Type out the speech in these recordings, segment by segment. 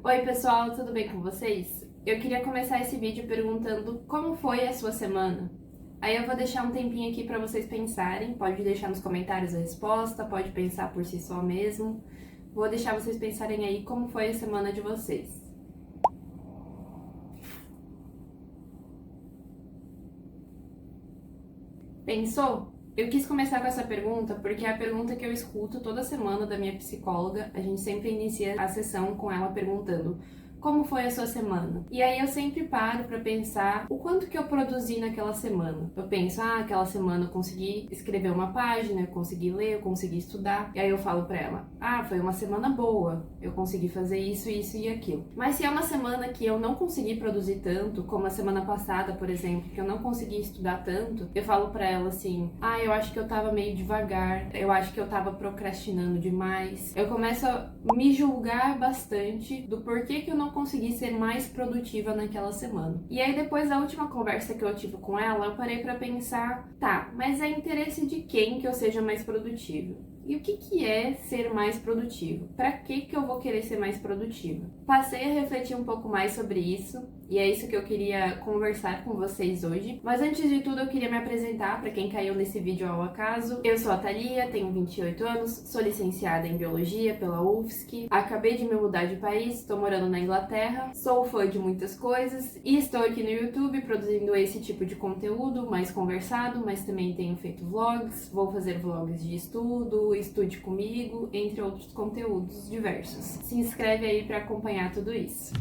Oi pessoal, tudo bem com vocês? Eu queria começar esse vídeo perguntando como foi a sua semana. Aí eu vou deixar um tempinho aqui para vocês pensarem, pode deixar nos comentários a resposta, pode pensar por si só mesmo. Vou deixar vocês pensarem aí como foi a semana de vocês. Pensou? Eu quis começar com essa pergunta porque é a pergunta que eu escuto toda semana da minha psicóloga. A gente sempre inicia a sessão com ela perguntando: como foi a sua semana? E aí eu sempre paro pra pensar o quanto que eu produzi naquela semana. Eu penso, aquela semana eu consegui escrever uma página, eu consegui ler, eu consegui estudar. E aí eu falo pra ela, foi uma semana boa, eu consegui fazer isso, isso e aquilo. Mas se é uma semana que eu não consegui produzir tanto, como a semana passada, por exemplo, que eu não consegui estudar tanto, eu falo pra ela assim, eu acho que eu tava meio devagar, eu acho que eu tava procrastinando demais. Eu começo a me julgar bastante do porquê que eu não consegui ser mais produtiva naquela semana. E aí depois da última conversa que eu tive com ela, eu parei pra pensar, mas é interesse de quem que eu seja mais produtiva? E o que é ser mais produtivo? Para que eu vou querer ser mais produtiva? Passei a refletir um pouco mais sobre isso, e é isso que eu queria conversar com vocês hoje. Mas antes de tudo, eu queria me apresentar para quem caiu nesse vídeo ao acaso. Eu sou a Thalia, tenho 28 anos, sou licenciada em Biologia pela UFSC, acabei de me mudar de país, estou morando na Inglaterra, sou fã de muitas coisas e estou aqui no YouTube produzindo esse tipo de conteúdo mais conversado, mas também tenho feito vlogs, vou fazer vlogs de estudo, estude comigo, entre outros conteúdos diversos. Se inscreve aí para acompanhar tudo isso.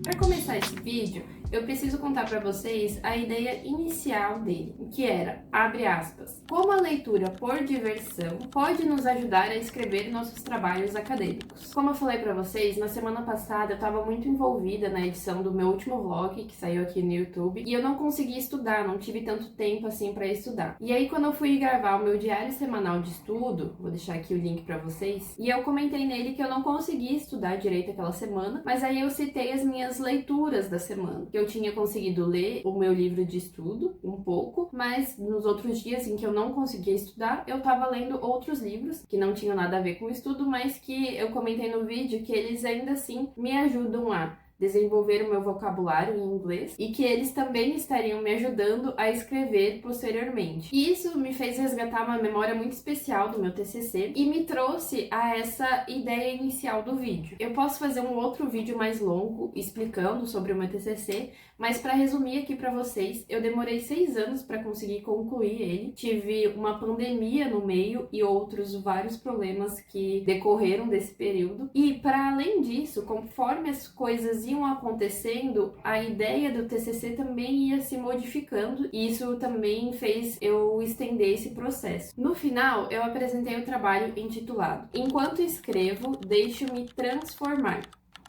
Para começar esse vídeo, eu preciso contar para vocês a ideia inicial dele, que era, abre aspas, como a leitura por diversão pode nos ajudar a escrever nossos trabalhos acadêmicos. Como eu falei para vocês, na semana passada eu estava muito envolvida na edição do meu último vlog, que saiu aqui no YouTube, e eu não consegui estudar, não tive tanto tempo assim para estudar. E aí quando eu fui gravar o meu diário semanal de estudo, vou deixar aqui o link para vocês, e eu comentei nele que eu não consegui estudar direito aquela semana, mas aí eu citei as minhas leituras da semana. Eu tinha conseguido ler o meu livro de estudo um pouco, mas nos outros dias em que eu não conseguia estudar, eu tava lendo outros livros que não tinham nada a ver com o estudo, mas que eu comentei no vídeo que eles ainda assim me ajudam a desenvolver o meu vocabulário em inglês e que eles também estariam me ajudando a escrever posteriormente. E isso me fez resgatar uma memória muito especial do meu TCC e me trouxe a essa ideia inicial do vídeo. Eu posso fazer um outro vídeo mais longo explicando sobre o meu TCC, mas para resumir aqui para vocês, eu demorei 6 anos para conseguir concluir ele. Tive uma pandemia no meio e outros vários problemas que decorreram desse período. E para além disso, conforme as coisas iam acontecendo, a ideia do TCC também ia se modificando e isso também fez eu estender esse processo. No final, eu apresentei o trabalho intitulado Enquanto Escrevo, Deixo-me Transformar.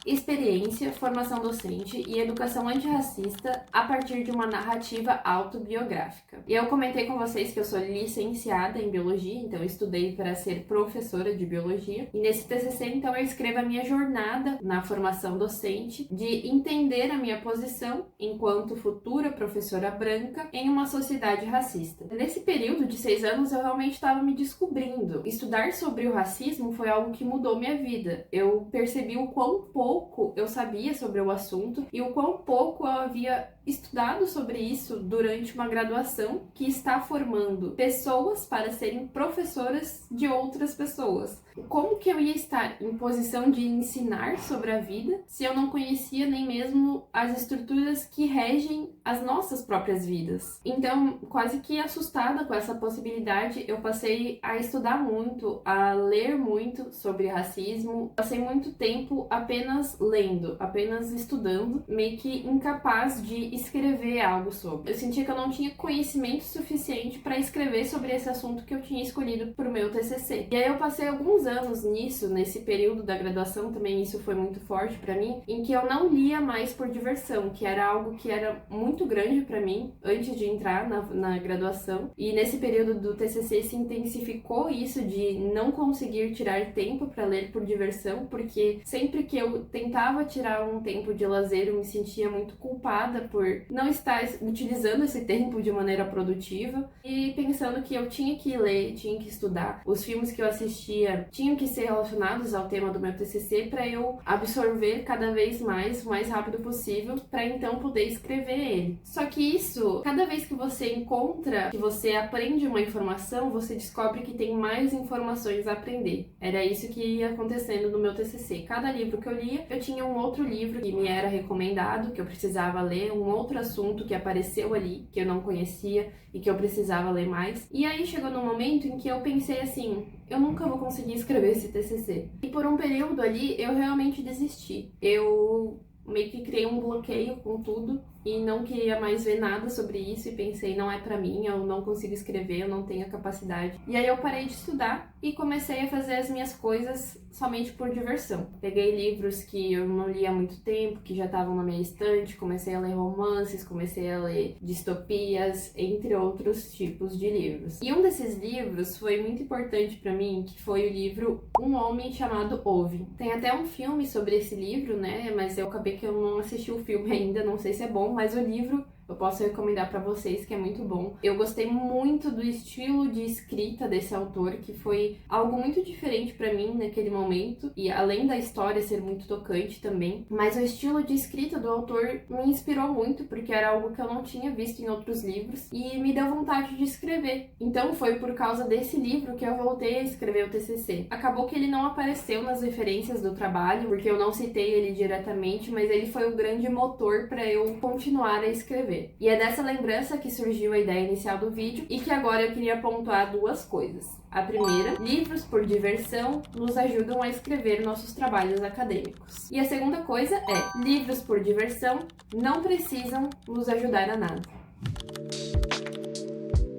Experiência, formação docente e educação antirracista a partir de uma narrativa autobiográfica. E eu comentei com vocês que eu sou licenciada em Biologia, então eu estudei para ser professora de Biologia. E nesse TCC, então, eu escrevo a minha jornada na formação docente de entender a minha posição enquanto futura professora branca em uma sociedade racista. Nesse período de 6 anos, eu realmente estava me descobrindo. Estudar sobre o racismo foi algo que mudou minha vida. Eu percebi o quão pouco eu sabia sobre o assunto e o quão pouco eu havia estudado sobre isso durante uma graduação que está formando pessoas para serem professoras de outras pessoas. Como que eu ia estar em posição de ensinar sobre a vida se eu não conhecia nem mesmo as estruturas que regem as nossas próprias vidas? Então, quase que assustada com essa possibilidade, eu passei a estudar muito, a ler muito sobre racismo. Passei muito tempo apenas lendo, apenas estudando, meio que incapaz de escrever algo sobre. Eu sentia que eu não tinha conhecimento suficiente para escrever sobre esse assunto que eu tinha escolhido para o meu TCC. E aí eu passei alguns anos nisso, nesse período da graduação também isso foi muito forte para mim, em que eu não lia mais por diversão, que era algo que era muito grande para mim antes de entrar na graduação. E nesse período do TCC se intensificou isso de não conseguir tirar tempo para ler por diversão, porque sempre que eu tentava tirar um tempo de lazer, eu me sentia muito culpada por não estar utilizando esse tempo de maneira produtiva e pensando que eu tinha que ler, tinha que estudar. Os filmes que eu assistia tinham que ser relacionados ao tema do meu TCC para eu absorver cada vez mais, o mais rápido possível, para então poder escrever ele. Só que isso, cada vez que você encontra, que você aprende uma informação, você descobre que tem mais informações a aprender. Era isso que ia acontecendo no meu TCC. Cada livro que eu lia, eu tinha um outro livro que me era recomendado, que eu precisava ler, um outro assunto que apareceu ali, que eu não conhecia e que eu precisava ler mais. E aí chegou num momento em que eu pensei assim, eu nunca vou conseguir escrever esse TCC. E por um período ali, eu realmente desisti. Eu meio que criei um bloqueio com tudo e não queria mais ver nada sobre isso e pensei, não é pra mim, eu não consigo escrever, eu não tenho a capacidade. E aí eu parei de estudar e comecei a fazer as minhas coisas somente por diversão. Peguei livros que eu não lia há muito tempo, que já estavam na minha estante, comecei a ler romances, comecei a ler distopias, entre outros tipos de livros. E um desses livros foi muito importante pra mim, que foi o livro Um Homem Chamado Ove. Tem até um filme sobre esse livro, né, mas eu acabei que eu não assisti o filme ainda, não sei se é bom, mas o livro eu posso recomendar pra vocês, que é muito bom. Eu gostei muito do estilo de escrita desse autor, que foi algo muito diferente pra mim naquele momento, e além da história ser muito tocante também, mas o estilo de escrita do autor me inspirou muito, porque era algo que eu não tinha visto em outros livros, e me deu vontade de escrever. Então foi por causa desse livro que eu voltei a escrever o TCC. Acabou que ele não apareceu nas referências do trabalho, porque eu não citei ele diretamente, mas ele foi o grande motor para eu continuar a escrever. E é dessa lembrança que surgiu a ideia inicial do vídeo e que agora eu queria pontuar duas coisas. A primeira, livros por diversão nos ajudam a escrever nossos trabalhos acadêmicos. E a segunda coisa é, livros por diversão não precisam nos ajudar a nada.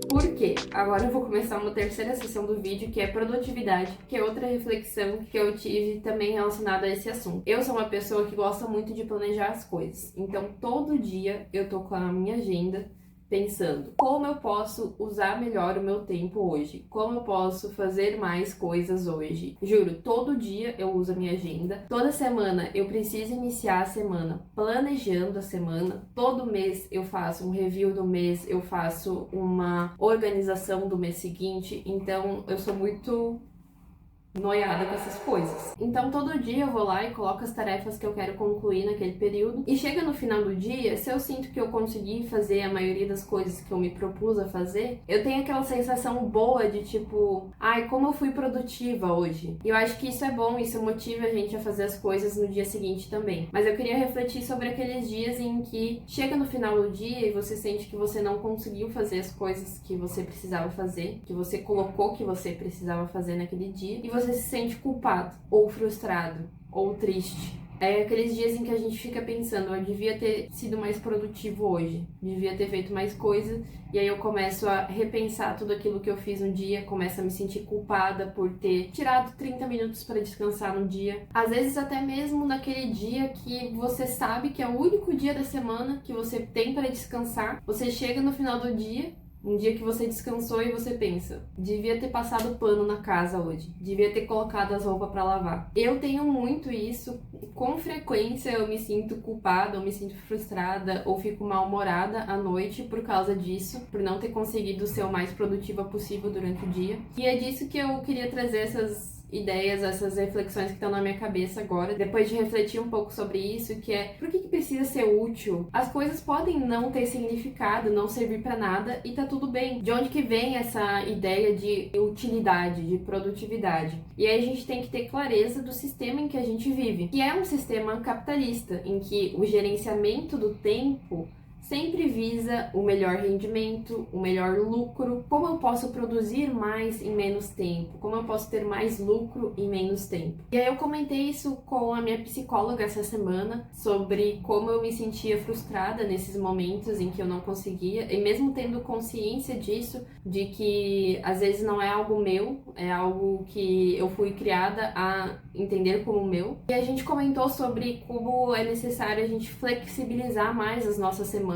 Por quê? Agora eu vou começar uma terceira sessão do vídeo, que é produtividade, que é outra reflexão que eu tive também relacionada a esse assunto. Eu sou uma pessoa que gosta muito de planejar as coisas, então todo dia eu tô com a minha agenda pensando como eu posso usar melhor o meu tempo hoje, como eu posso fazer mais coisas hoje. Juro, todo dia eu uso a minha agenda, toda semana eu preciso iniciar a semana planejando a semana, todo mês eu faço um review do mês, eu faço uma organização do mês seguinte, então eu sou muito noiada com essas coisas. Então todo dia eu vou lá e coloco as tarefas que eu quero concluir naquele período e chega no final do dia, se eu sinto que eu consegui fazer a maioria das coisas que eu me propus a fazer, eu tenho aquela sensação boa de tipo, ai, como eu fui produtiva hoje. E eu acho que isso é bom, isso motiva a gente a fazer as coisas no dia seguinte também. Mas eu queria refletir sobre aqueles dias em que chega no final do dia e você sente que você não conseguiu fazer as coisas que você precisava fazer, que você colocou que você precisava fazer naquele dia, e você se sente culpado, ou frustrado, ou triste. É aqueles dias em que a gente fica pensando, eu devia ter sido mais produtivo hoje, devia ter feito mais coisa, e aí eu começo a repensar tudo aquilo que eu fiz no dia, começo a me sentir culpada por ter tirado 30 minutos para descansar no dia. Às vezes até mesmo naquele dia que você sabe que é o único dia da semana que você tem para descansar, você chega no final do dia, um dia que você descansou e você pensa, devia ter passado pano na casa hoje, devia ter colocado as roupas pra lavar. Eu tenho muito isso, com frequência eu me sinto culpada, eu me sinto frustrada ou fico mal-humorada à noite por causa disso, por não ter conseguido ser o mais produtiva possível durante o dia. E é disso que eu queria trazer essas ideias, essas reflexões que estão na minha cabeça agora, depois de refletir um pouco sobre isso, que é, por que precisa ser útil? As coisas podem não ter significado, não servir pra nada, e tá tudo bem. De onde que vem essa ideia de utilidade, de produtividade? E aí a gente tem que ter clareza do sistema em que a gente vive, que é um sistema capitalista, em que o gerenciamento do tempo sempre visa o melhor rendimento, o melhor lucro. Como eu posso produzir mais em menos tempo? Como eu posso ter mais lucro em menos tempo? E aí eu comentei isso com a minha psicóloga essa semana, sobre como eu me sentia frustrada nesses momentos em que eu não conseguia, e mesmo tendo consciência disso, de que às vezes não é algo meu, é algo que eu fui criada a entender como meu. E a gente comentou sobre como é necessário a gente flexibilizar mais as nossas semanas,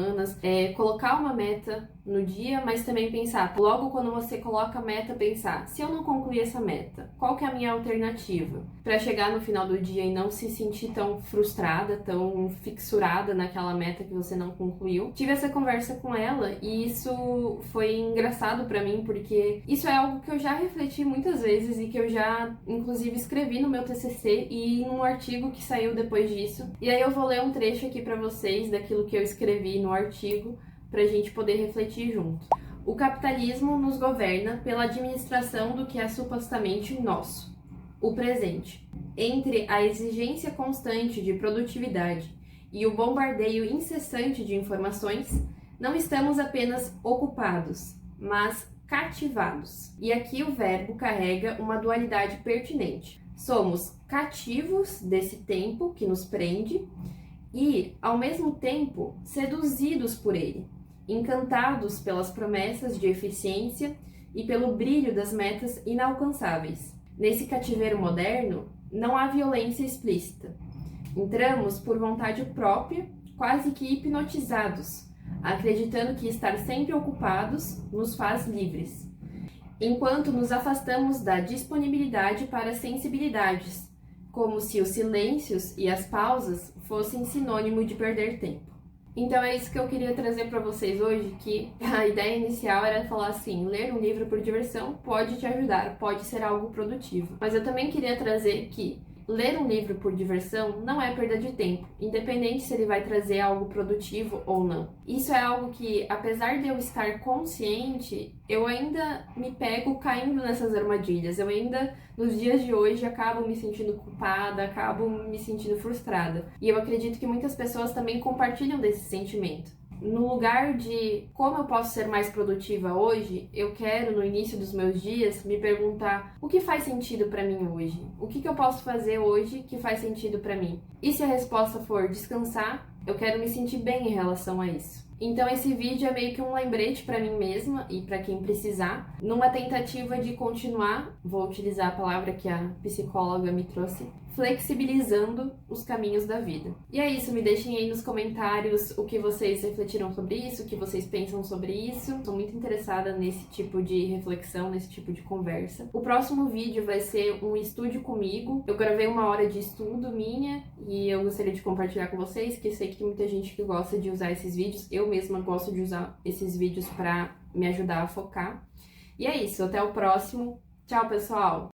colocar uma meta no dia, mas também pensar, logo quando você coloca a meta, pensar, se eu não concluir essa meta, qual que é a minha alternativa? Para chegar no final do dia e não se sentir tão frustrada, tão fixurada naquela meta que você não concluiu. Tive essa conversa com ela e isso foi engraçado para mim, porque isso é algo que eu já refleti muitas vezes e que eu já, inclusive, escrevi no meu TCC e num artigo que saiu depois disso. E aí eu vou ler um trecho aqui para vocês daquilo que eu escrevi no artigo, para a gente poder refletir junto. O capitalismo nos governa pela administração do que é supostamente nosso, o presente. Entre a exigência constante de produtividade e o bombardeio incessante de informações, não estamos apenas ocupados, mas cativados. E aqui o verbo carrega uma dualidade pertinente. Somos cativos desse tempo que nos prende e, ao mesmo tempo, seduzidos por ele, encantados pelas promessas de eficiência e pelo brilho das metas inalcançáveis. Nesse cativeiro moderno, não há violência explícita. Entramos por vontade própria, quase que hipnotizados, acreditando que estar sempre ocupados nos faz livres, enquanto nos afastamos da disponibilidade para sensibilidades, como se os silêncios e as pausas fossem sinônimo de perder tempo. Então é isso que eu queria trazer para vocês hoje, que a ideia inicial era falar assim, ler um livro por diversão pode te ajudar, pode ser algo produtivo. Mas eu também queria trazer que ler um livro por diversão não é perda de tempo, independente se ele vai trazer algo produtivo ou não. Isso é algo que, apesar de eu estar consciente, eu ainda me pego caindo nessas armadilhas. Eu ainda, nos dias de hoje, acabo me sentindo culpada, acabo me sentindo frustrada. E eu acredito que muitas pessoas também compartilham desse sentimento. No lugar de como eu posso ser mais produtiva hoje, eu quero, no início dos meus dias, me perguntar o que faz sentido para mim hoje? O que eu posso fazer hoje que faz sentido para mim? E se a resposta for descansar, eu quero me sentir bem em relação a isso. Então esse vídeo é meio que um lembrete para mim mesma e para quem precisar, numa tentativa de continuar, vou utilizar a palavra que a psicóloga me trouxe, flexibilizando os caminhos da vida. E é isso, me deixem aí nos comentários o que vocês refletiram sobre isso, o que vocês pensam sobre isso. Estou muito interessada nesse tipo de reflexão, nesse tipo de conversa. O próximo vídeo vai ser um estude comigo. Eu gravei 1 hora de estudo minha e eu gostaria de compartilhar com vocês, que sei que tem muita gente que gosta de usar esses vídeos. Eu mesma gosto de usar esses vídeos para me ajudar a focar. E é isso, até o próximo. Tchau, pessoal!